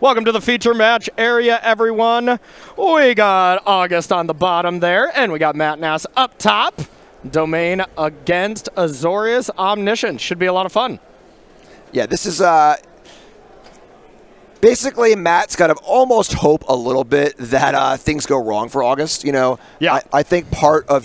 Welcome to the feature match area, everyone. We got August on the bottom there, and we got Matt Nass up top. Domain against Azorius Omniscience. Should be a lot of fun. Yeah, this is basically Matt's got to almost hope a little bit that things go wrong for August. You know, yeah. I think part of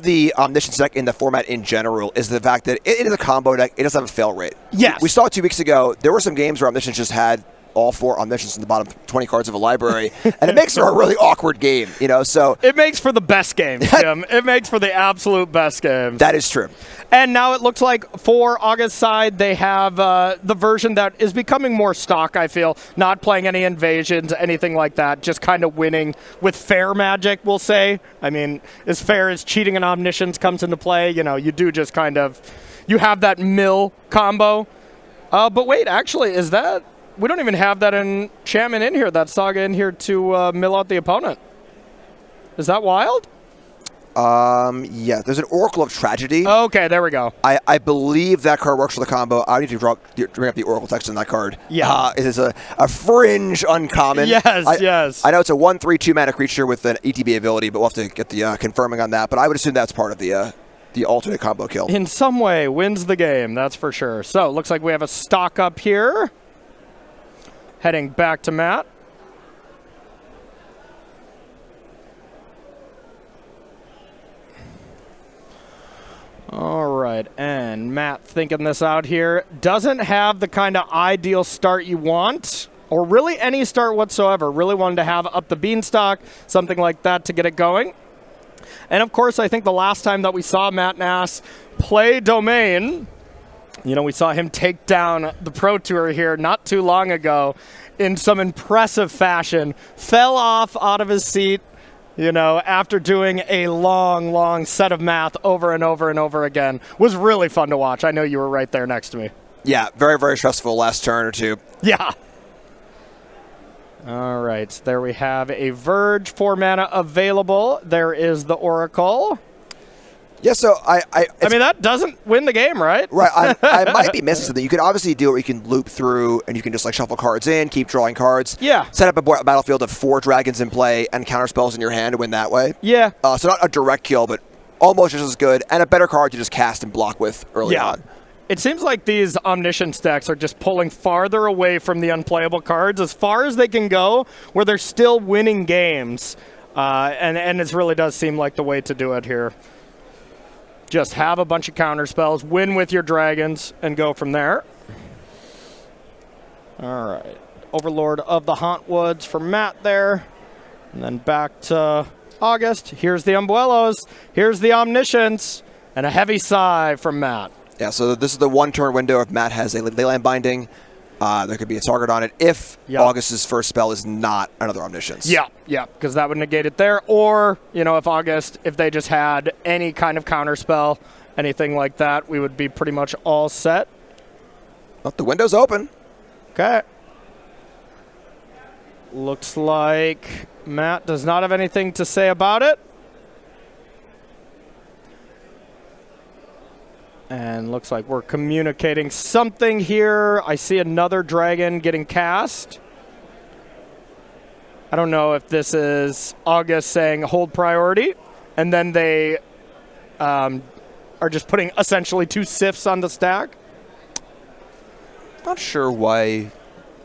the Omniscience deck in the format in general is the fact that it is a combo deck. It doesn't have a fail rate. Yes. We saw 2 weeks ago, there were some games where Omniscience just had all 4 Omniscience in the bottom 20 cards of a library, and it makes for a really awkward game, you know, so... It makes for the best game, Jim. It makes for the absolute best game. That is true. And now it looks like for August's side, they have the version that is becoming more stock, I feel. Not playing any invasions, anything like that. Just kind of winning with fair magic, we'll say. I mean, as fair as cheating and Omniscience comes into play, you know, you do just kind of... You have that mill combo. But wait, actually, is that... We don't even have that enchantment in here, that saga in here to mill out the opponent. Is that wild? Yeah, there's an Oracle of Tragedy. Okay, there we go. I believe that card works for the combo. I need to bring up the Oracle text in that card. Yeah. It is a fringe uncommon. Yes, yes. I know it's a 1/3 2-mana creature with an ETB ability, but we'll have to get the confirming on that. But I would assume that's part of the alternate combo kill. In some way, wins the game, that's for sure. So, looks like we have a stock up here. Heading back to Matt. All right, and Matt thinking this out here. Doesn't have the kind of ideal start you want, or really any start whatsoever. Really wanted to have up the beanstalk, something like that to get it going. And of course, I think the last time that we saw Matt Nass play Domain, you know, we saw him take down the Pro Tour here not too long ago in some impressive fashion. Fell off out of his seat, you know, after doing a long, long set of math over and over and over again. Was really fun to watch. I know you were right there next to me. Yeah, very, very stressful last turn or two. Yeah. All right, there we have a Verge, 4 mana available. There is the Oracle. Yeah, so I mean, that doesn't win the game, right? Right, I might be missing something. You could obviously do it where you can loop through and you can just like shuffle cards in, keep drawing cards. Yeah. Set up a battlefield of 4 dragons in play and counter spells in your hand to win that way. Yeah. So not a direct kill, but almost just as good, and a better card to just cast and block with early on. It seems like these Omniscience decks are just pulling farther away from the unplayable cards as far as they can go, where they're still winning games. And it really does seem like the way to do it here. Just have a bunch of counter spells, win with your dragons, and go from there. All right. Overlord of the Hauntwoods for Matt there. And then back to August. Here's the Umbuelos. Here's the Omniscience. And a heavy sigh from Matt. Yeah, so this is the 1-turn window if Matt has a Leyline Binding. There could be a target on it if August's first spell is not another Omniscience. Yeah, because that would negate it there. Or, you know, if they just had any kind of counter spell, anything like that, we would be pretty much all set. Well, the window's open. Okay. Looks like Matt does not have anything to say about it. And looks like we're communicating something here. I see another dragon getting cast. I don't know if this is August saying hold priority, and then they are just putting essentially 2 Sifs on the stack. Not sure why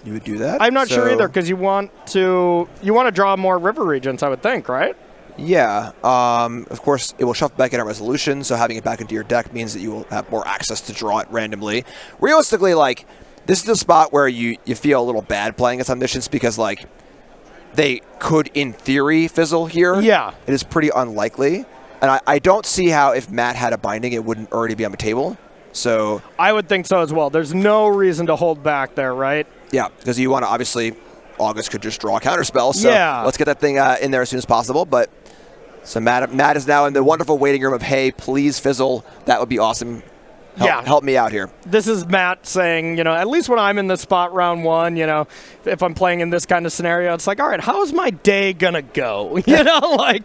you would do that. I'm not sure either, because you want to draw more river regions, I would think, right? Yeah. Of course, it will shuffle back in at resolution, so having it back into your deck means that you will have more access to draw it randomly. Realistically, like, this is the spot where you feel a little bad playing as Omniscience because, like, they could, in theory, fizzle here. Yeah. It is pretty unlikely. And I don't see how, if Matt had a binding, it wouldn't already be on the table. So I would think so as well. There's no reason to hold back there, right? Yeah, because you want to, obviously, August could just draw a counterspell. So let's get that thing in there as soon as possible. But so Matt is now in the wonderful waiting room of, hey, please fizzle. That would be awesome. Help me out here. This is Matt saying, you know, at least when I'm in this spot round 1, you know, if I'm playing in this kind of scenario, it's like, all right, how is my day going to go? You know, like,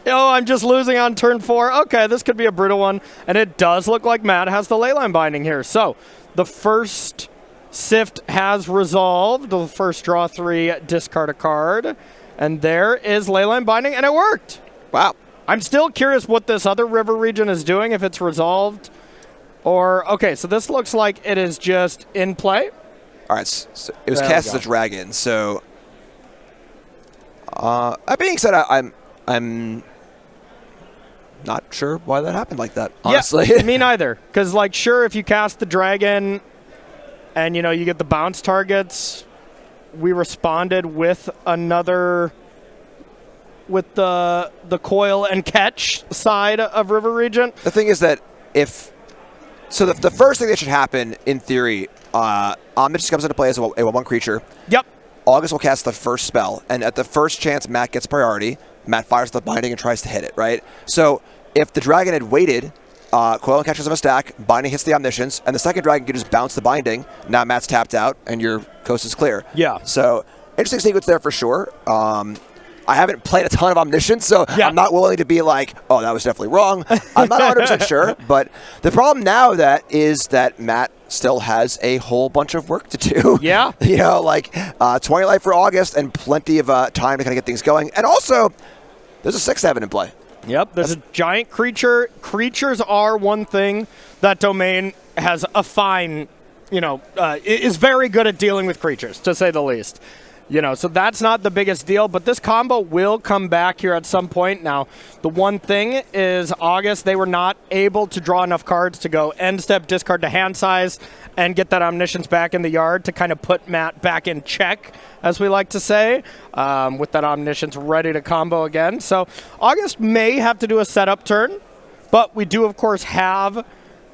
oh, I'm just losing on turn 4. Okay, this could be a brutal one. And it does look like Matt has the Leyline Binding here. So the first Sift has resolved. The first draw 3, discard a card. And there is Leyline Binding, and it worked. Wow. I'm still curious what this other river region is doing, if it's resolved. Or, okay, so this looks like it is just in play. All right, so it was cast as a dragon. So, that being said, I'm not sure why that happened like that, honestly. Yeah, me neither. Because, like, sure, if you cast the dragon and, you get the bounce targets, we responded with another, with the coil and catch side of River Region. The thing is that so the first thing that should happen, in theory, Omniscience comes into play as a 1 creature. Yep. August will cast the first spell, and at the first chance Matt gets priority, Matt fires the Binding and tries to hit it, right? So if the dragon had waited, Coil and catches him a stack, Binding hits the Omniscience, and the second dragon can just bounce the Binding. Now Matt's tapped out, and your coast is clear. Yeah. So interesting sequence there for sure. I haven't played a ton of Omniscience, so I'm not willing to be like, oh, that was definitely wrong. I'm not 100% sure, but the problem now is that Matt still has a whole bunch of work to do. Yeah. 20 life for August and plenty of time to kind of get things going. And also, there's a 6/7 in play. Yep, there's a giant creature. Creatures are one thing that Domain has a fine, is very good at dealing with creatures, to say the least. So that's not the biggest deal, but this combo will come back here at some point. Now, the one thing is August, they were not able to draw enough cards to go end step, discard to hand size, and get that Omniscience back in the yard to kind of put Matt back in check, as we like to say, with that Omniscience ready to combo again. So August may have to do a setup turn, but we do, of course, have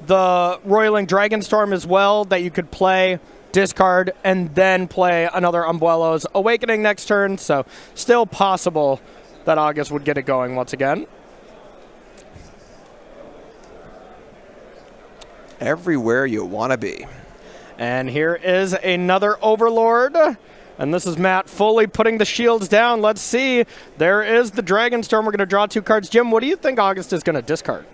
the Roiling Dragonstorm as well that you could play, discard, and then play another Umbrello's Awakening next turn. So still possible that August would get it going once again. Everywhere you want to be. And here is another Overlord. And this is Matt fully putting the shields down. Let's see. There is the Dragonstorm. We're going to draw 2 cards. Jim, what do you think August is going to discard?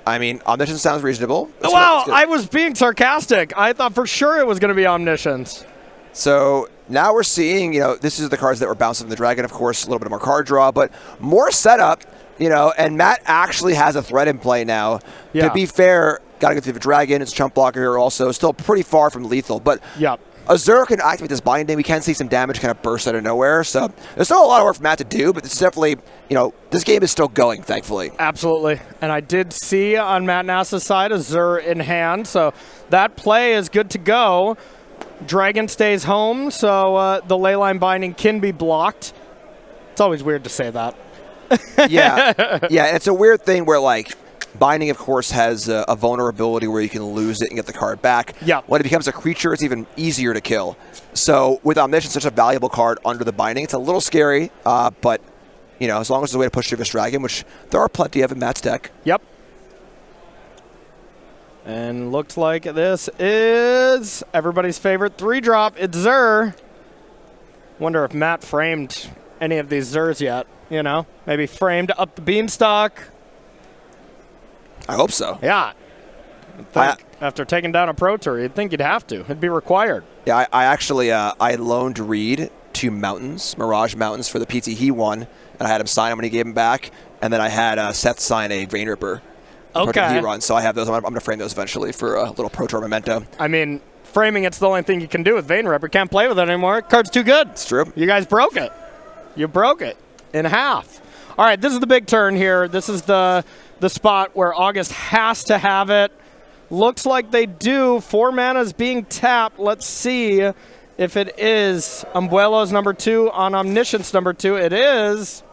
I mean, Omniscience sounds reasonable. I was being sarcastic. I thought for sure it was going to be Omniscience. So now we're seeing, this is the cards that were bouncing from the dragon, of course, a little bit more card draw, but more setup, and Matt actually has a threat in play now. Yeah. To be fair, got to get through the dragon. It's a chump blocker here also. Still pretty far from lethal, but Azure can activate this Binding. We can see some damage kind of burst out of nowhere. So there's still a lot of work for Matt to do, but it's definitely, this game is still going, thankfully. Absolutely. And I did see on Matt Nass's side Azure in hand, so that play is good to go. Dragon stays home, so the Leyline Binding can be blocked. It's always weird to say that. Yeah, and it's a weird thing where, Binding, of course, has a vulnerability where you can lose it and get the card back. Yeah. When it becomes a creature, it's even easier to kill. So with Omniscience, such a valuable card under the Binding, it's a little scary, but, as long as there's a way to push through this dragon, which there are plenty of in Matt's deck. Yep. And looks like this is everybody's favorite 3-drop. It's Zur. Wonder if Matt framed any of these Zurs yet, Maybe framed up the Beanstalk. I hope so. Yeah. After taking down a Pro Tour, you'd think you'd have to. It'd be required. Yeah, I actually I loaned Reed to Mirage Mountains for the PT he won, and I had him sign him when he gave him back, and then I had Seth sign a Vein Ripper. Okay. He runs, so I have those. I'm going to frame those eventually for a little Pro Tour memento. I mean, framing it's the only thing you can do with Vein Ripper. Can't play with it anymore. Card's too good. It's true. You guys broke it. You broke it in half. All right, this is the big turn here. This is the spot where August has to have it. Looks like they do. 4 mana is being tapped. Let's see if it is Umbrello's number 2 on Omniscience number 2. It is.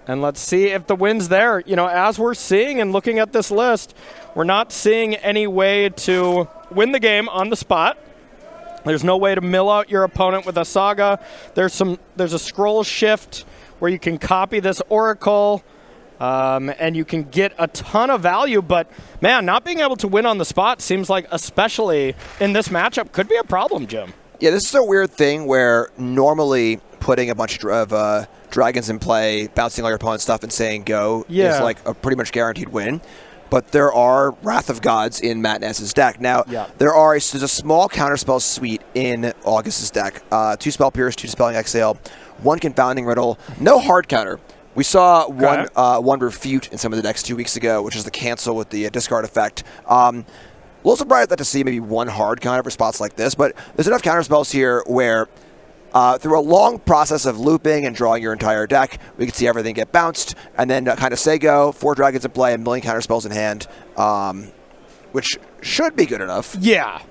And let's see if the win's there. As we're seeing and looking at this list, we're not seeing any way to win the game on the spot. There's no way to mill out your opponent with a Saga. There's a scroll shift where you can copy this Oracle. And you can get a ton of value, but man, not being able to win on the spot seems like, especially in this matchup, could be a problem, Jim. Yeah, this is a weird thing where normally putting a bunch of dragons in play, bouncing all your opponent's stuff and saying go is like a pretty much guaranteed win. but there are Wrath of Gods in Matt Nass's deck. Now, there's a small counterspell suite in August's deck. 2 Spell Pierce, 2 Dispelling Exhale, 1 Confounding Riddle, no hard counter. We saw one Refute in some of the decks 2 weeks ago, which is the cancel with the discard effect. A little surprised to see maybe 1 hard counter for spots like this, but there's enough counterspells here where through a long process of looping and drawing your entire deck, we can see everything get bounced, and then kind of say go, 4 dragons in play, a million counterspells in hand, which should be good enough. Yeah,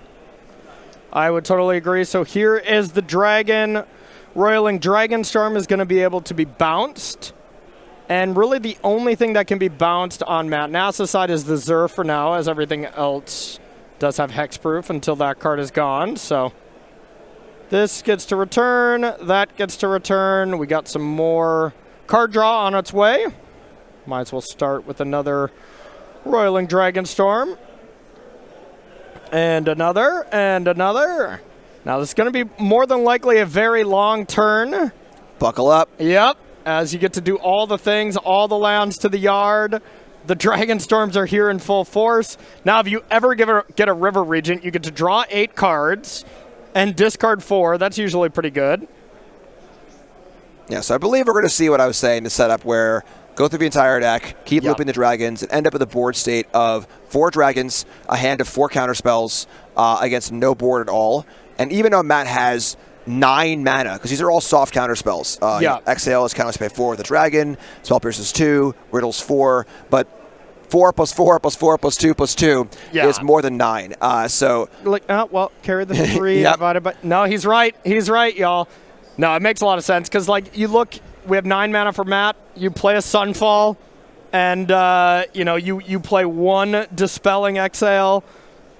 I would totally agree. So here is the dragon. Roiling Dragonstorm is going to be able to be bounced. And really the only thing that can be bounced on Matt Nass's side is the Zur for now, as everything else does have hexproof until that card is gone. So this gets to return, that gets to return. We got some more card draw on its way. Might as well start with another Roiling Dragonstorm. And another, and another. Now this is going to be more than likely a very long turn. Buckle up. Yep. As you get to do all the things, all the lands to the yard. The Dragonstorms are here in full force. Now, if you ever get a River Regent, you get to draw 8 cards and discard 4. That's usually pretty good. Yeah, so I believe we're going to see what I was saying, the setup where go through the entire deck, keep looping the dragons, and end up with a board state of 4 dragons, a hand of 4 counterspells against no board at all. And even though Matt has 9 mana, because these are all soft counter spells. Exhale is counter spell 4 with a dragon, Spell Pierce is 2, Riddle's 4, but 4 plus 4 plus 4 plus 2 plus 2 is more than 9. So well, carry the 3 divided by. No, he's right. He's right, y'all. No, it makes a lot of sense because, like, you look, we have 9 mana for Matt. You play a Sunfall, and you play 1 Dispelling Exhale.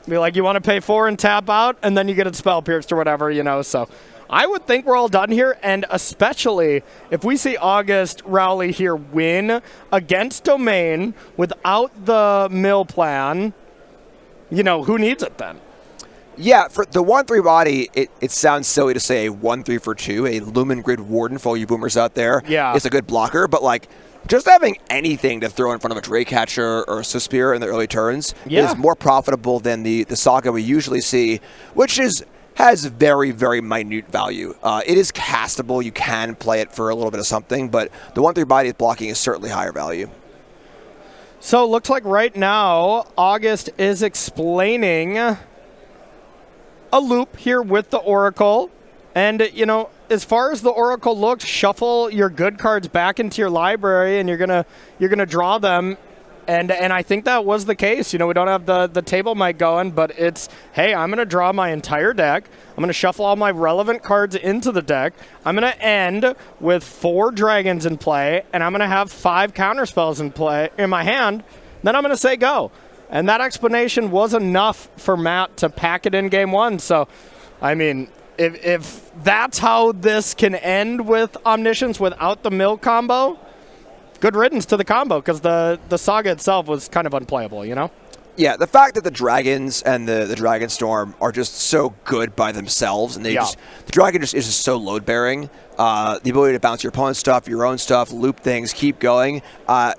Be like, you want to pay 4 and tap out, and then you get a Spell Pierced or whatever, So I would think we're all done here, and especially if we see August Rowley here win against Domain without the mill plan, who needs it then? Yeah, for the 1/3 body, it sounds silly to say a 1/3 for 2, a Lumen Grid Warden for all you boomers out there. Yeah. It's a good blocker, but like, just having anything to throw in front of a Draycatcher or a Suspira in the early turns is more profitable than the Saga we usually see, which has very, very minute value. It is castable. You can play it for a little bit of something, but the 1/3 body blocking is certainly higher value. So it looks like right now, August is explaining a loop here with the Oracle. And, as far as the Oracle looks, shuffle your good cards back into your library, and you're gonna draw them. And I think that was the case. We don't have the table mic going, but it's, hey, I'm going to draw my entire deck. I'm going to shuffle all my relevant cards into the deck. I'm going to end with 4 dragons in play, and I'm going to have 5 counterspells in play in my hand. Then I'm going to say go. And that explanation was enough for Matt to pack it in game 1. So, I mean, if that's how this can end with Omniscience without the mill combo, good riddance to the combo, because the Saga itself was kind of unplayable, Yeah, the fact that the dragons and the Dragonstorm are just so good by themselves, and the dragon is just so load bearing. The ability to bounce your opponent's stuff, your own stuff, loop things, keep going.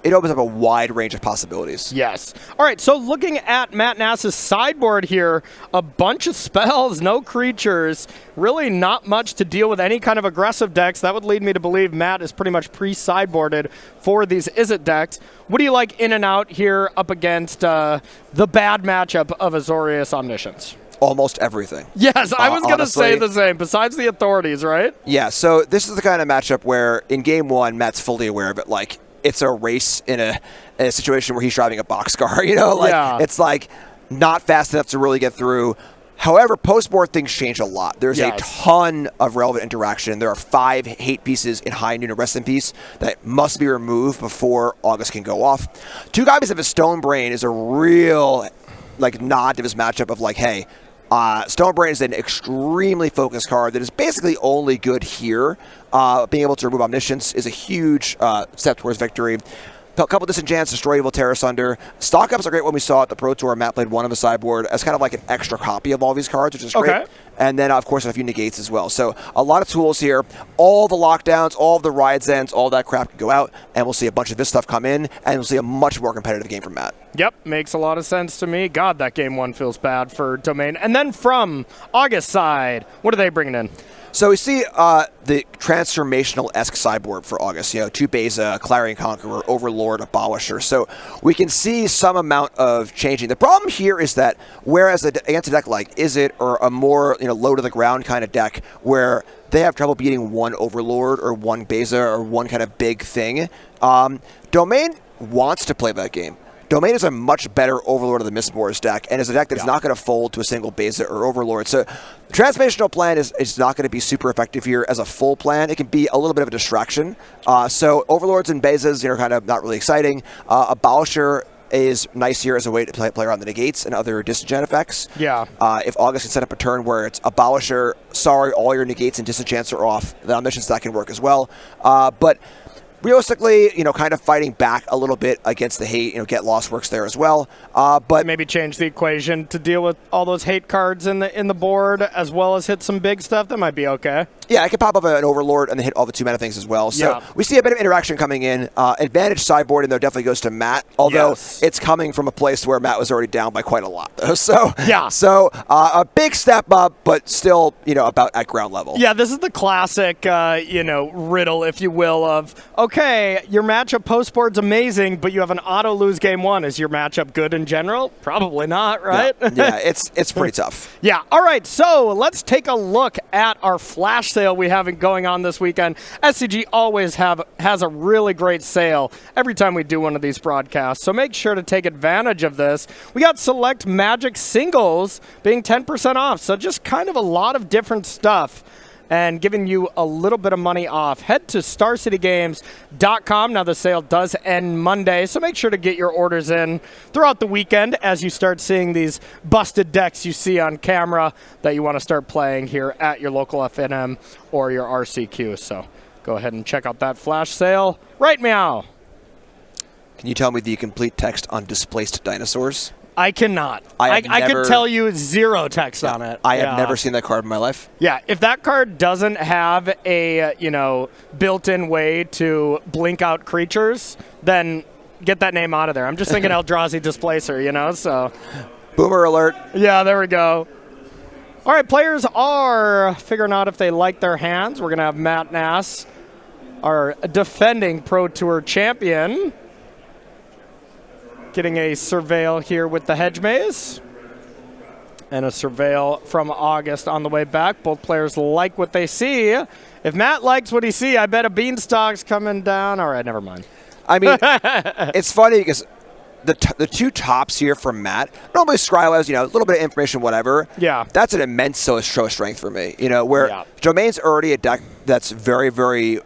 It opens up a wide range of possibilities. Yes. All right, so looking at Matt Nass's sideboard here, a bunch of spells, no creatures, really not much to deal with any kind of aggressive decks. That would lead me to believe Matt is pretty much pre-sideboarded for these Izzet decks. What do you like in and out here up against the bad matchup of Azorius Omniscience? Almost everything. Yes, I was going to say the same, besides the authorities, right? Yeah, so this is the kind of matchup where in game 1, Matt's fully aware of it. Like, it's a race in a situation where he's driving a boxcar, It's like not fast enough to really get through. However, post-board things change a lot. There's a ton of relevant interaction. There are 5 hate pieces in High Noon and Rest in Peace that must be removed before August can go off. 2 copies of his Stone Brain is a real nod to his matchup of hey, Stone Brain is an extremely focused card that is basically only good here. Being able to remove Omniscience is a huge step towards victory. A couple Disenchants, Destroy Evil, Tear Asunder. Stock ups are great when we saw at the Pro Tour. Matt played one on the sideboard as kind of like an extra copy of all these cards, which is great. and then, of course, a few negates as well. So a lot of tools here. All the lockdowns, all of the rides ends, all that crap can go out, and we'll see a bunch of this stuff come in, and we'll see a much more competitive game from Matt. Yep, makes a lot of sense to me. God, that game one feels bad for Domain. And then from August side, what are they bringing in? So we see the transformational-esque sideboard for August. 2 Beza, Clarion Conqueror, Overlord, Abolisher. So we can see some amount of changing. The problem here is that whereas against a deck like Izzet or a more low to the ground kind of deck where they have trouble beating one Overlord or one Beza or one kind of big thing, Domain wants to play that game. Domain is a much better Overlord of the Mistborn's deck, and is a deck that's not going to fold to a single Beza or Overlord. So the Transformational plan is not going to be super effective here as a full plan. It can be a little bit of a distraction. So Overlords and Bezas, kind of not really exciting. Abolisher is nice here as a way to play around the negates and other disenchant effects. Yeah. If August can set up a turn where it's Abolisher, sorry, all your negates and disenchants are off, the Omniscience that can work as well. But realistically, kind of fighting back a little bit against the hate. Get lost works there as well. But maybe change the equation to deal with all those hate cards in the board, as well as hit some big stuff. That might be okay. Yeah, I can pop up an Overlord and then hit all the 2-mana things as well. So we see a bit of interaction coming in. Advantage sideboarding, though, definitely goes to Matt, although it's coming from a place where Matt was already down by quite a lot, though. So, a big step up, but still, about at ground level. Yeah, this is the classic, riddle, if you will, of, okay, your matchup post-board's amazing, but you have an auto-lose game one. Is your matchup good in general? Probably not, right? Yeah, it's pretty tough. Yeah, all right, so let's take a look at our flash sale we have going on this weekend. SCG always has a really great sale every time we do one of these broadcasts, so make sure to take advantage of this. We got select Magic singles being 10% off, so just kind of a lot of different stuff and giving you a little bit of money off. Head to StarCityGames.com. Now, the sale does end Monday, so make sure to get your orders in throughout the weekend as you start seeing these busted decks you see on camera that you want to start playing here at your local FNM or your RCQ. So go ahead and check out that flash sale right meow. Can you tell me the complete text on displaced dinosaurs? I cannot. I could tell you 0 text on it. I have never seen that card in my life. Yeah, if that card doesn't have a, built-in way to blink out creatures, then get that name out of there. I'm just thinking Eldrazi Displacer, so. Boomer alert. Yeah, there we go. All right, players are figuring out if they like their hands. We're going to have Matt Nass, our defending Pro Tour champion, getting a Surveil here with the Hedge Maze. And a Surveil from August on the way back. Both players like what they see. If Matt likes what he see, I bet a Beanstalk's coming down. All right, never mind. I mean, it's funny because the 2 tops here from Matt, normally Scry has, a little bit of information, whatever. Yeah. That's an immense show of strength for me, where Domain's already a deck that's very, very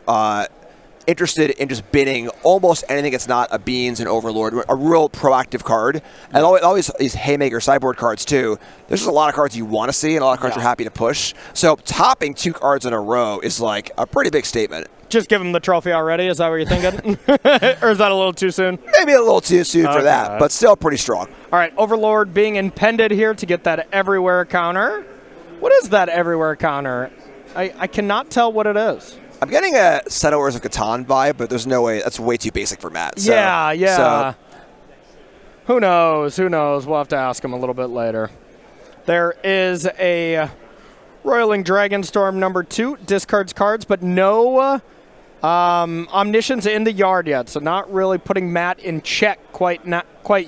interested in just binning almost anything that's not a Beans and Overlord, a real proactive card. And always these Haymaker sideboard cards, too. There's just a lot of cards you want to see and a lot of cards you're happy to push. So topping 2 cards in a row is like a pretty big statement. Just give him the trophy already? Is that what you're thinking? Or is that a little too soon? Maybe a little too soon for that, but still pretty strong. All right, Overlord being impended here to get that everywhere counter. What is that everywhere counter? I cannot tell what it is. I'm getting a Settlers of Catan vibe, but there's no way. That's way too basic for Matt. So, yeah. So. Who knows? We'll have to ask him a little bit later. There is a Roiling Dragonstorm number 2. Discards cards, but no Omniscience in the yard yet, so not really putting Matt in check quite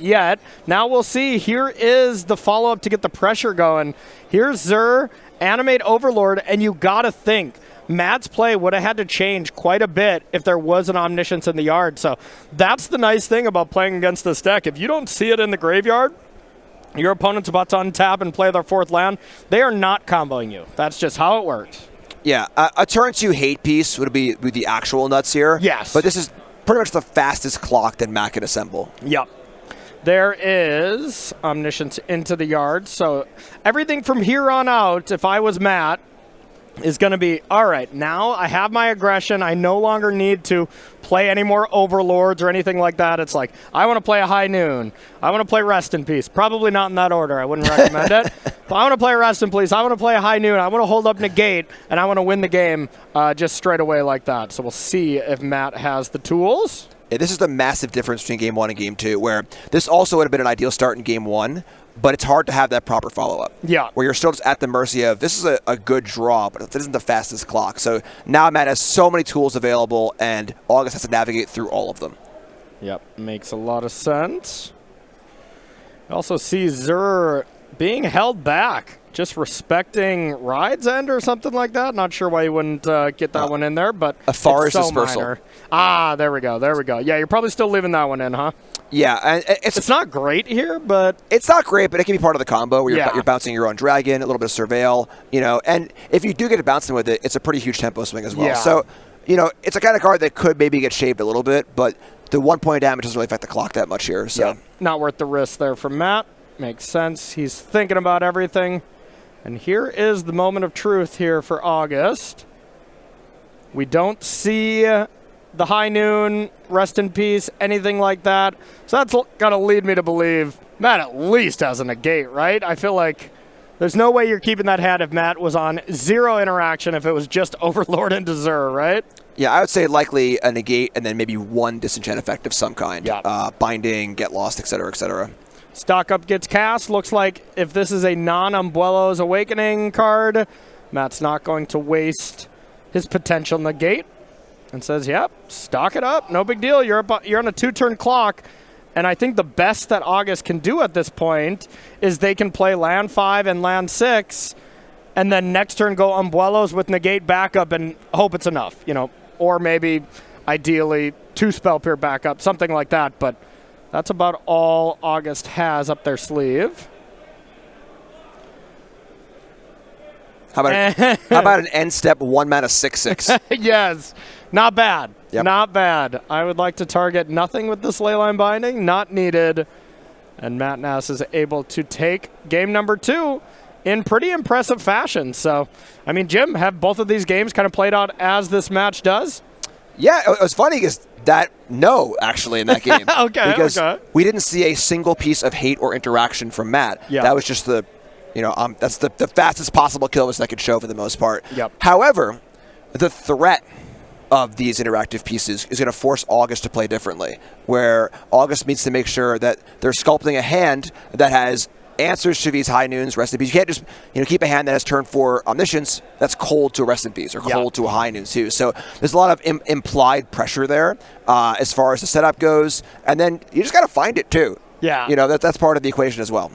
yet. Now we'll see. Here is the follow-up to get the pressure going. Here's Zur, Animate Overlord, and you got to think Matt's play would have had to change quite a bit if there was an Omniscience in the yard. So that's the nice thing about playing against this deck. If you don't see it in the graveyard, your opponent's about to untap and play their 4th land, they are not comboing you. That's just how it works. Yeah, a turn 2 hate piece would be the actual nuts here. Yes. But this is pretty much the fastest clock that Matt can assemble. Yep. There is Omniscience into the yard. So everything from here on out, if I was Matt, is going to be, all right, now I have my aggression. I no longer need to play any more overlords or anything like that. It's like, I want to play a high noon. I want to play rest in peace. Probably not in that order. I wouldn't recommend it. But I want to play rest in peace. I want to play a high noon. I want to hold up negate, and I want to win the game just straight away like that. So we'll see if Matt has the tools. Yeah, this is the massive difference between Game 1 and Game 2, where this also would have been an ideal start in Game 1, but it's hard to have that proper follow-up. Yeah. Where you're still just at the mercy of, this is a good draw, but it isn't the fastest clock. So now Matt has so many tools available, and August has to navigate through all of them. Yep, makes a lot of sense. I also see Zur being held back, just respecting Ride's end or something like that. Not sure why you wouldn't get that one in there, but a forest it's so dispersal. Minor. Ah, there we go. There we go. Yeah, you're probably still leaving that one in, huh? Yeah, and it's not great here, but it's not great, but it can be part of the combo where yeah. you're bouncing your own dragon, a little bit of surveil, and if you do get it bouncing with it, it's a pretty huge tempo swing as well. Yeah. So, it's a kind of card that could maybe get shaved a little bit, but the 1 point damage doesn't really affect the clock that much here. So, not worth the risk there for Matt. Makes sense. He's thinking about everything. And here is the moment of truth here for August. We don't see the high noon, rest in peace, anything like that. So that's going to lead me to believe Matt at least has a negate, right? I feel like there's no way you're keeping that hand if Matt was on 0 interaction, if it was just Overlord and Desir, right? Yeah, I would say likely a negate and then maybe one disenchant effect of some kind. Yeah. Binding, get lost, etc., etc. Stock up gets cast. Looks like if this is a non-Umbuelo's Awakening card, Matt's not going to waste his potential negate and says, yep, stock it up. No big deal. You're on a 2-turn clock. And I think the best that August can do at this point is they can play land 5 and land 6 and then next turn go Umbuelos with negate backup and hope it's enough, or maybe ideally 2 spell peer backup, something like that. But that's about all August has up their sleeve. How about an end step 1 mana 6/6? Yes, not bad. Yep. Not bad. I would like to target nothing with this Leyline Binding. Not needed. And Matt Nass is able to take game number 2 in pretty impressive fashion. So, I mean, Jim, have both of these games kind of played out as this match does? Yeah, it was funny because actually, in that game. Okay, because okay. we didn't see a single piece of hate or interaction from Matt. Yeah. That was just that's the fastest possible kill list I could show for the most part. Yep. However, the threat of these interactive pieces is going to force August to play differently, where August needs to make sure that they're sculpting a hand that has answers to these high noons, rest in peace. You can't just keep a hand that has turn 4 omniscience that's cold to a rest in peace or cold to a high noon too. So there's a lot of implied pressure there as far as the setup goes, and then you just got to find it too. Yeah. That's part of the equation as well.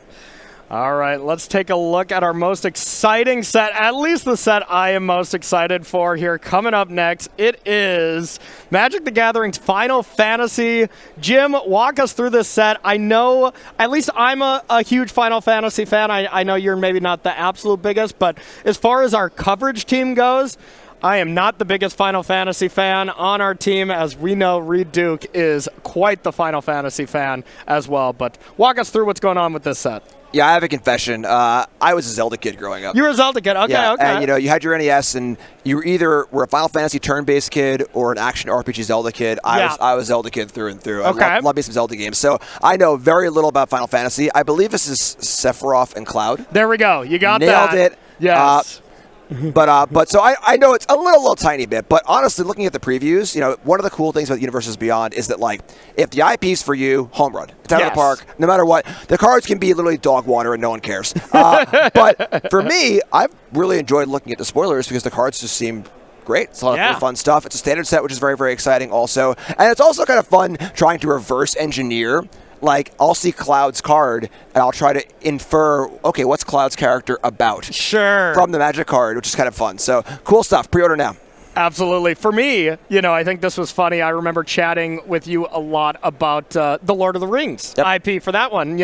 All right, let's take a look at our most exciting set, at least the set I am most excited for here. Coming up next, it is Magic the Gathering's Final Fantasy. Jim, walk us through this set. I know, at least I'm a huge Final Fantasy fan. I know you're maybe not the absolute biggest, but as far as our coverage team goes, I am not the biggest Final Fantasy fan on our team. As we know, Reed Duke is quite the Final Fantasy fan as well. But walk us through what's going on with this set. Yeah, I have a confession. I was a Zelda kid growing up. You were a Zelda kid, okay, yeah, okay. And you had your NES, and you were a Final Fantasy turn-based kid or an action RPG Zelda kid. I was Zelda kid through and through. Okay. I love me some Zelda games. So I know very little about Final Fantasy. I believe this is Sephiroth and Cloud. There we go. You got Nailed that. Nailed it. Yes. But so I know it's a little tiny bit, but honestly, looking at the previews, one of the cool things about Universes Beyond is that, like, if the IP's for you, home run. It's out of the park, no matter what. The cards can be literally dog water and no one cares. But for me, I've really enjoyed looking at the spoilers because the cards just seem great. It's a lot of cool, fun stuff. It's a standard set, which is very, very exciting also. And it's also kind of fun trying to reverse engineer. Like, I'll see Cloud's card, and I'll try to infer, okay, what's Cloud's character about? Sure. From the Magic card, which is kind of fun. So, cool stuff. Pre-order now. Absolutely. For me, I think this was funny. I remember chatting with you a lot about the Lord of the Rings IP for that one.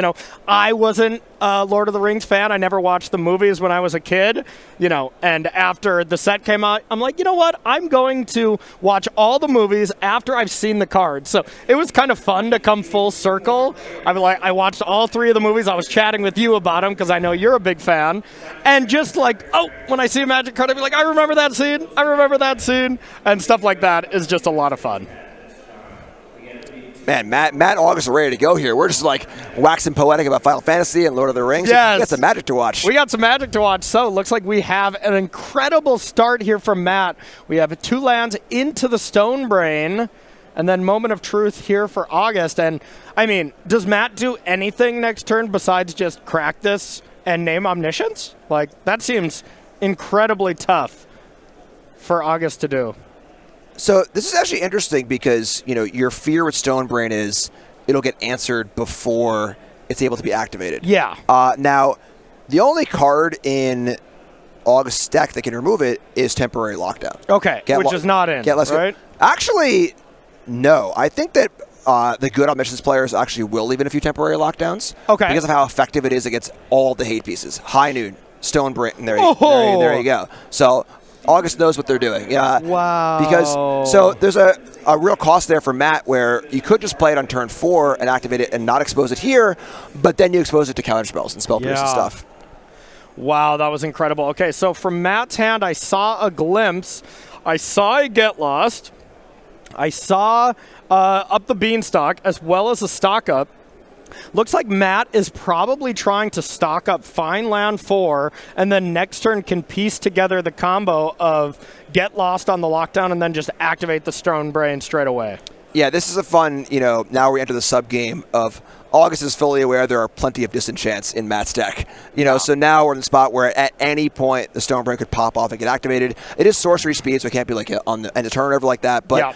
I wasn't a Lord of the Rings fan. I never watched the movies when I was a kid, and after the set came out, I'm like, you know what? I'm going to watch all the movies after I've seen the cards. So it was kind of fun to come full circle. I watched all 3 of the movies. I was chatting with you about them because I know you're a big fan. And just like, when I see a Magic card, I'd be like, I remember that scene. And stuff like that is just a lot of fun. Man, Matt and August are ready to go here. We're just like waxing poetic about Final Fantasy and Lord of the Rings. Yes. We got some Magic to watch. We got some Magic to watch. So it looks like we have an incredible start here from Matt. We have 2 lands into the Stone Brain, and then Moment of Truth here for August. And, I mean, does Matt do anything next turn besides just crack this and name Omniscience? Like, that seems incredibly tough for August to do. So this is actually interesting because, your fear with Stonebrain is it'll get answered before it's able to be activated. Yeah. Now, the only card in August's deck that can remove it is Temporary Lockdown. Okay, which is not in, right? Actually, no. I think that the good Omniscience players actually will leave in a few Temporary Lockdowns. Okay. Because of how effective it is against all the hate pieces. High Noon, Stonebrain, and there you go. So August knows what they're doing. Yeah. Wow. Because there's a real cost there for Matt where you could just play it on turn 4 and activate it and not expose it here, but then you expose it to counter spells and spell pierce and stuff. Wow, that was incredible. Okay, so from Matt's hand, I saw a glimpse. I saw a Get Lost. I saw Up the Beanstalk as well as a Stock Up. Looks like Matt is probably trying to stock up Fine Land 4, and then next turn can piece together the combo of Get Lost on the Lockdown and then just activate the Stone Brain straight away. Yeah, this is a fun, now we enter the sub-game of August is fully aware there are plenty of disenchants in Matt's deck. So now we're in the spot where at any point the Stone Brain could pop off and get activated. It is sorcery speed, so it can't be like on the end of turn or like that. But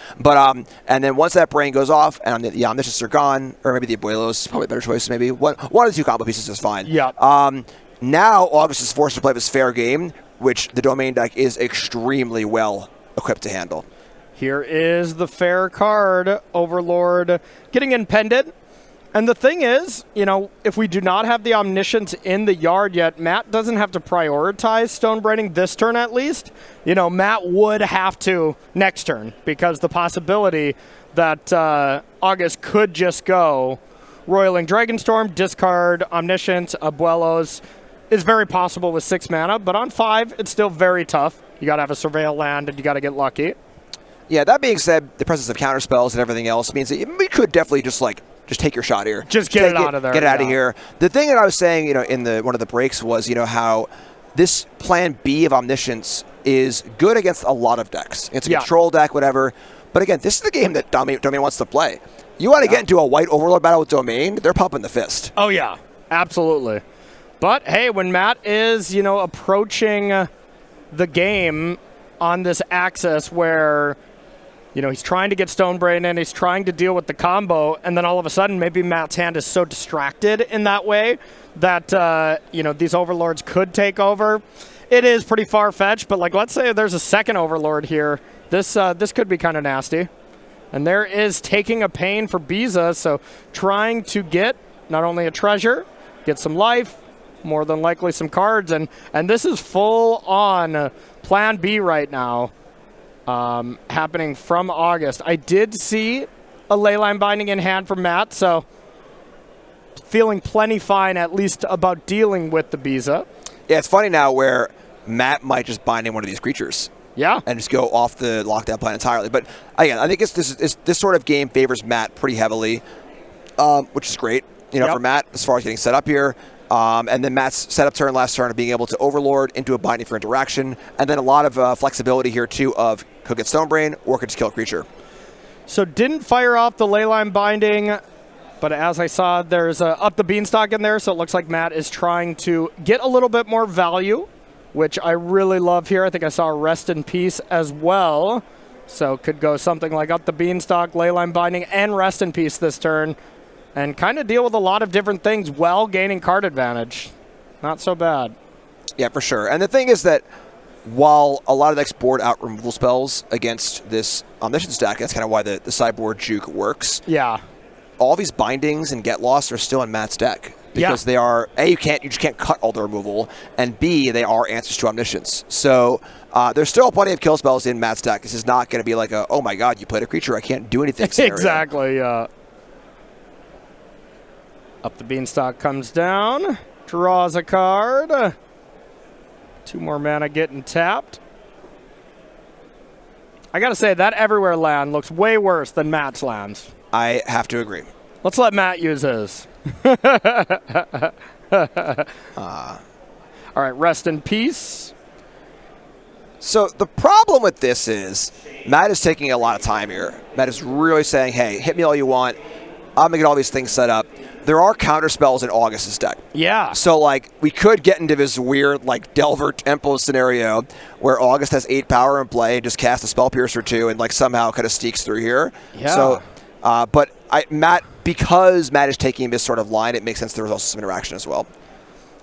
and then once that brain goes off and the Omniscience are gone, or maybe the Abuelos is probably a better choice. Maybe one of the 2 combo pieces is fine. Now August is forced to play this fair game, which the Domain deck is extremely well equipped to handle. Here is the fair card, Overlord getting impended. And the thing is, if we do not have the Omniscience in the yard yet, Matt doesn't have to prioritize Stone Braining this turn at least. Matt would have to next turn because the possibility that August could just go Roiling Dragonstorm, discard Omniscience, Abuelos is very possible with 6 mana, but on 5, it's still very tough. You got to have a Surveil land and you got to get lucky. Yeah, that being said, the presence of counterspells and everything else means that we could definitely just take your shot here. Just get it out of there. Get it out of here. The thing that I was saying, in one of the breaks was, how this plan B of Omniscience is good against a lot of decks. It's a control deck, whatever. But again, this is the game that Domain wants to play. You want to get into a white Overlord battle with Domain, they're pumping the fist. Oh, yeah. Absolutely. But, hey, when Matt is, approaching the game on this axis where he's trying to get Stone Brain in, he's trying to deal with the combo, and then all of a sudden maybe Matt's hand is so distracted in that way that, these Overlords could take over. It is pretty far-fetched, but, let's say there's a second Overlord here. This could be kind of nasty. And there is Taking a Pain for Biza, so trying to get not only a treasure, get some life, more than likely some cards, and this is full-on Plan B right now. Happening from August. I did see a Leyline Binding in hand from Matt, so feeling plenty fine at least about dealing with the Biza. Yeah, it's funny now where Matt might just bind in one of these creatures. Yeah. And just go off the lockdown plan entirely. But again, I think this sort of game favors Matt pretty heavily, which is great, for Matt as far as getting set up here. And then Matt's setup turn last turn of being able to Overlord into a binding for interaction, and then a lot of flexibility here too of could get Stone Brain or could just kill a creature. So didn't fire off the Leyline Binding, but as I saw, there's Up the Beanstalk in there, so it looks like Matt is trying to get a little bit more value, which I really love here. I think I saw Rest in Peace as well, so could go something like Up the Beanstalk, Leyline Binding, and Rest in Peace this turn. And kind of deal with a lot of different things while gaining card advantage. Not so bad. Yeah, for sure. And the thing is that while a lot of decks board out removal spells against this Omniscience deck, that's kind of why the sideboard juke works. Yeah. All these bindings and Get Lost are still in Matt's deck. because they are A, you just can't cut all the removal, and B, they are answers to Omniscience. So there's still plenty of kill spells in Matt's deck. This is not going to be like oh my god, you played a creature, I can't do anything scenario. Exactly. Up the beanstalk comes down, draws a card. 2 more mana getting tapped. I gotta say, that Everywhere land looks way worse than Matt's lands. I have to agree. Let's let Matt use his. All right, rest in peace. So the problem with this is Matt is taking a lot of time here. Matt is really saying, hey, hit me all you want. I'm going to get all these things set up. There are counter spells in August's deck. Yeah. So, like, we could get into this weird, like, Delver Tempo scenario where August has 8 power in play and just casts a Spell Piercer 2 and, like, somehow kind of sneaks through here. Yeah. So, but because Matt is taking this sort of line, it makes sense there was also some interaction as well.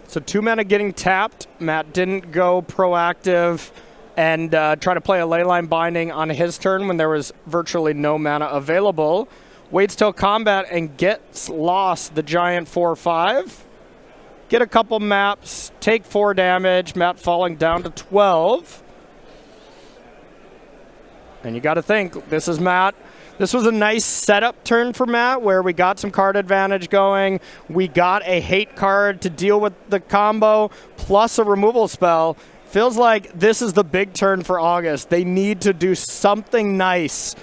So 2 mana getting tapped. Matt didn't go proactive and try to play a Leyline Binding on his turn when there was virtually no mana available. Waits till combat and gets lost the giant 4/5. Get a couple maps, take 4 damage. Matt falling down to 12. And you got to think, this is Matt. This was a nice setup turn for Matt where we got some card advantage going. We got a hate card to deal with the combo plus a removal spell. Feels like this is the big turn for August. They need to do something nice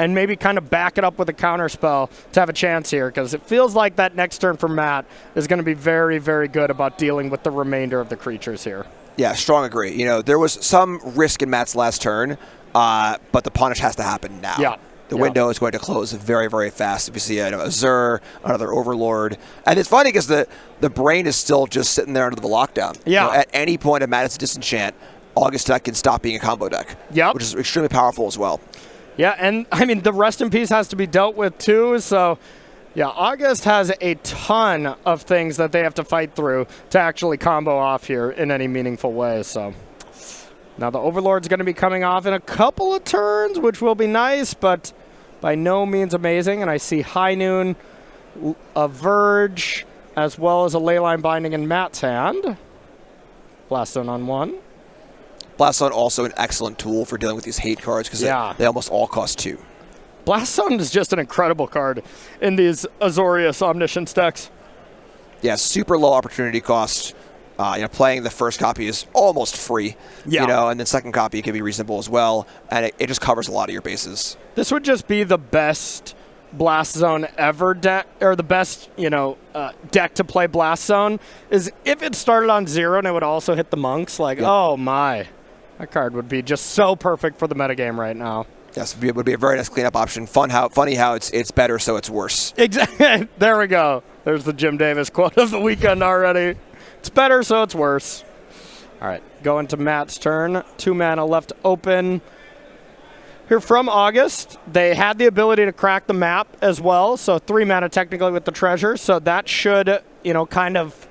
and maybe kind of back it up with a counter spell to have a chance here, because it feels like that next turn for Matt is going to be very, very good about dealing with the remainder of the creatures here. Yeah, strong agree. You know, there was some risk in Matt's last turn, but the punish has to happen now. Yeah. The window is going to close very, very fast. If you see a Zur, another Overlord. And it's funny because the brain is still just sitting there under the lockdown. Yeah. You know, at any point of Matt's disenchant, August deck can stop being a combo deck. Yep. Which is extremely powerful as well. Yeah, and I mean, the rest in peace has to be dealt with too. So, yeah, August has a ton of things that they have to fight through to actually combo off here in any meaningful way. So, now the Overlord's going to be coming off in a couple of turns, which will be nice, but by no means amazing. And I see High Noon, a Verge, as well as a Leyline Binding in Matt's hand. Blast Zone on 1. Blast Zone also an excellent tool for dealing with these hate cards because they almost all cost 2. Blast Zone is just an incredible card in these Azorius Omniscience decks. Yeah, super low opportunity cost. Playing the first copy is almost free. Yeah. And then second copy can be reasonable as well, and it just covers a lot of your bases. This would just be the best Blast Zone ever deck, or the best, deck to play Blast Zone, is if it started on 0 and it would also hit the monks. Like, oh my. That card would be just so perfect for the metagame right now. Yes, it would be a very nice cleanup option. Funny how it's better, so it's worse. Exactly. There we go. There's the Jim Davis quote of the weekend already. It's better, so it's worse. All right, going to Matt's turn. 2 mana left open. Here from August, they had the ability to crack the map as well, so 3 mana technically with the treasure, so that should, kind of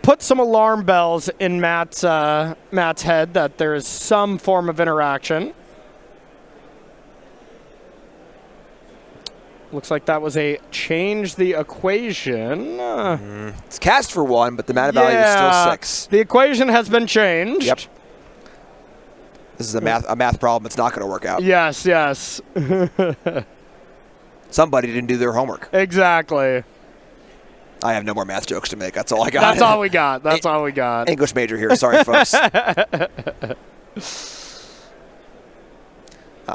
put some alarm bells in Matt's head that there is some form of interaction. Looks like that was a change the equation. It's cast for 1, but the mana value is still 6. The equation has been changed. Yep. This is a math problem. It's not going to work out. Yes. Somebody didn't do their homework. Exactly. I have no more math jokes to make. That's all I got. That's all we got. That's all we got. English major here. Sorry, folks.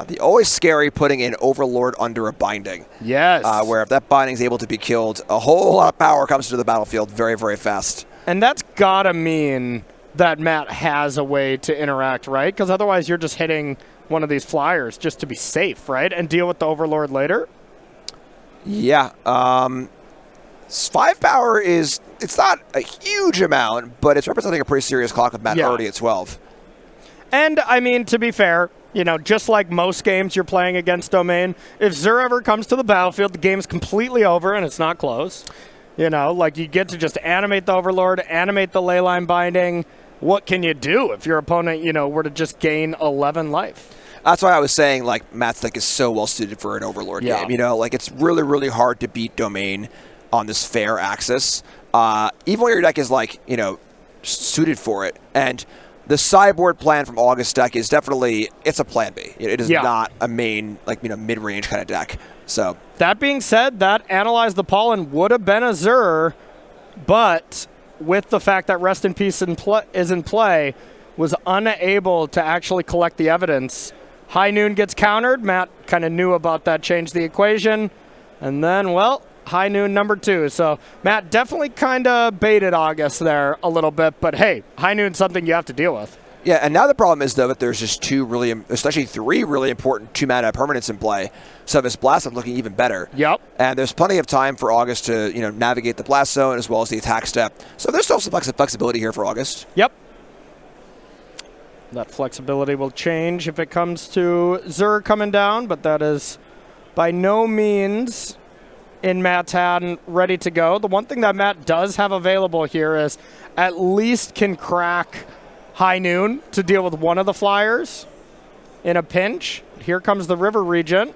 The always scary putting an Overlord under a binding. Yes. Where if that binding is able to be killed, a whole lot of power comes to the battlefield very, very fast. And that's got to mean that Matt has a way to interact, right? Because otherwise you're just hitting one of these flyers just to be safe, right? And deal with the Overlord later? Yeah. 5 power it's not a huge amount, but it's representing a pretty serious clock with Matt already at 12. And, I mean, to be fair, just like most games you're playing against Domain, if Zur ever comes to the battlefield, the game's completely over and it's not close. Like you get to just animate the Overlord, animate the Leyline Binding. What can you do if your opponent, were to just gain 11 life? That's why I was saying, like, Matt's deck is so well suited for an Overlord game. It's really, really hard to beat Domain. on this fair axis, even when your deck is like, suited for it. And the sideboard plan from August deck is definitely, it's a plan B. It is not a main, mid-range kind of deck. So that being said, that Analyze the Pollen would have been a Zur, but with the fact that Rest in Peace is in play, was unable to actually collect the evidence. High Noon gets countered. Matt kind of knew about that, changed the equation. And then, well, High Noon number 2. So Matt definitely kind of baited August there a little bit, but hey, High Noon's something you have to deal with. Yeah, and now the problem is, though, that there's just especially 3 really important 2-mana permanents in play. So this Blast is looking even better. Yep. And there's plenty of time for August to, navigate the Blast Zone as well as the attack step. So there's still some flexibility here for August. Yep. That flexibility will change if it comes to Zur coming down, but that is by no means in Matt's hand ready to go. The one thing that Matt does have available here is at least can crack High Noon to deal with one of the flyers in a pinch. Here comes the River Regent.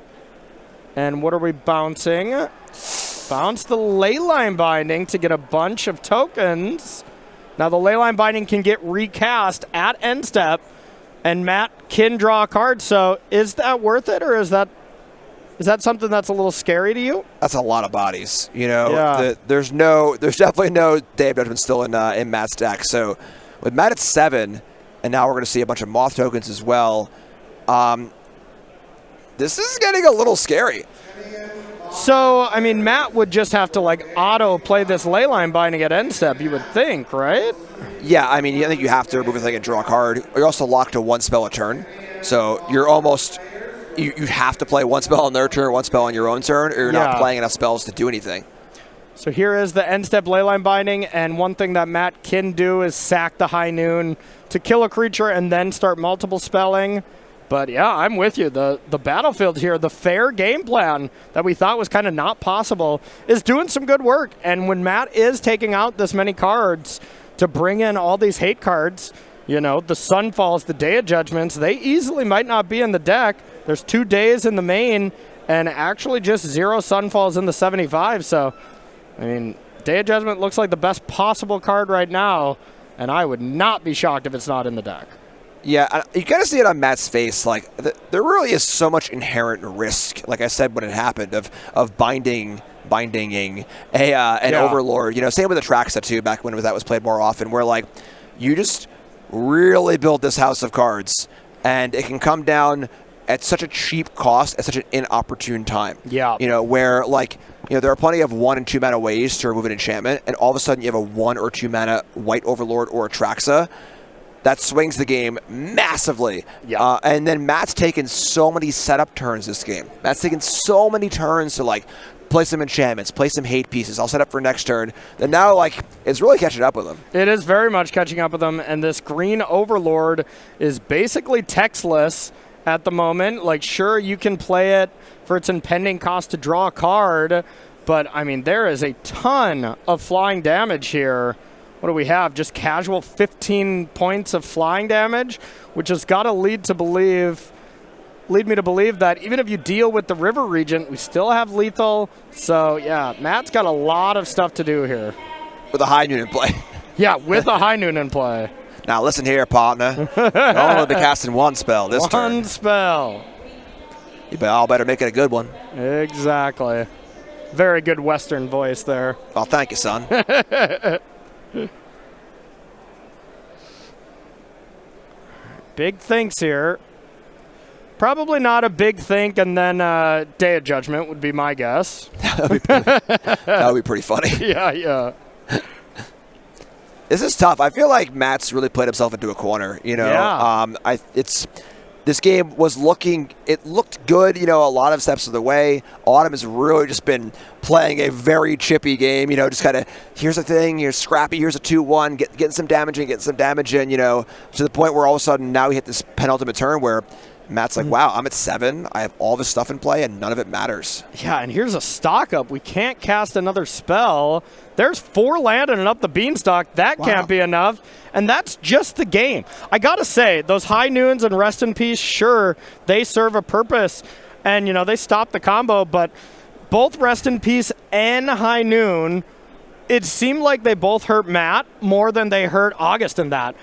And what are we bouncing? Bounce the Leyline Binding to get a bunch of tokens. Now the Leyline Binding can get recast at end step, and Matt can draw a card. So is that worth it, or is that something that's a little scary to you? That's a lot of bodies. There's definitely no Day of Judgment still in Matt's deck. So with Matt at 7, and now we're going to see a bunch of Moth tokens as well. This is getting a little scary. So, I mean, Matt would just have to, auto play this Leyline Binding at end step, you would think, right? Yeah, I mean, I think you have to remove it and draw a card. You're also locked to 1 spell a turn. So you're almost, you have to play 1 spell on their turn, 1 spell on your own turn, or you're not playing enough spells to do anything. So here is the end step Leyline Binding, and one thing that Matt can do is sack the High Noon to kill a creature and then start multiple spelling. But yeah, I'm with you. The battlefield here, the fair game plan that we thought was kind of not possible, is doing some good work. And when Matt is taking out this many cards to bring in all these hate cards, the Sunfalls, the Day of Judgments, they easily might not be in the deck. There's 2 days in the main, and actually just 0 Sunfalls in the 75. So, I mean, Day of Judgment looks like the best possible card right now, and I would not be shocked if it's not in the deck. Yeah, you kind of see it on Matt's face. There really is so much inherent risk, like I said when it happened, of binding an Overlord. Same with Atraxa too, back when that was played more often, where you just really build this house of cards, and it can come down at such a cheap cost at such an inopportune time. Yeah. Where there are plenty of 1 and 2 mana ways to remove an enchantment, and all of a sudden you have a 1 or 2 mana White Overlord or Atraxa. That swings the game massively. Yeah. And then Matt's taken so many setup turns this game. Matt's taken so many turns to play some enchantments, play some hate pieces. I'll set up for next turn. Then now it's really catching up with him. It is very much catching up with him. And this green Overlord is basically textless at the moment. Sure, you can play it for its impending cost to draw a card, but I mean, there is a ton of flying damage here. What do we have? Just casual 15 points of flying damage, which has got to lead me to believe that even if you deal with the River Regent, we still have lethal. So, yeah, Matt's got a lot of stuff to do here. With a High Noon in play. Yeah, with a High Noon in play. Now, listen here, partner. You'll only be casting 1 spell this turn. 1 spell. You all better make it a good one. Exactly. Very good Western voice there. Oh, thank you, son. Big thinks here. Probably not a big think, and then Day of Judgment would be my guess. That would be pretty funny. Yeah. This is tough. I feel like Matt's really played himself into a corner. Yeah. This game looked good, a lot of steps of the way. Autumn has really just been playing a very chippy game, just kind of, here's a thing, here's scrappy, here's a 2-1, getting some damage in, to the point where all of a sudden now we hit this penultimate turn where Matt's like, wow, I'm at 7, I have all this stuff in play, and none of it matters. Yeah, and here's a stock up. We can't cast another spell. There's 4 land and an up the beanstalk. That can't be enough. And that's just the game. I got to say, those High Noons and Rest in Peace, sure, they serve a purpose. And, they stop the combo. But both Rest in Peace and High Noon, it seemed like they both hurt Matt more than they hurt August in that.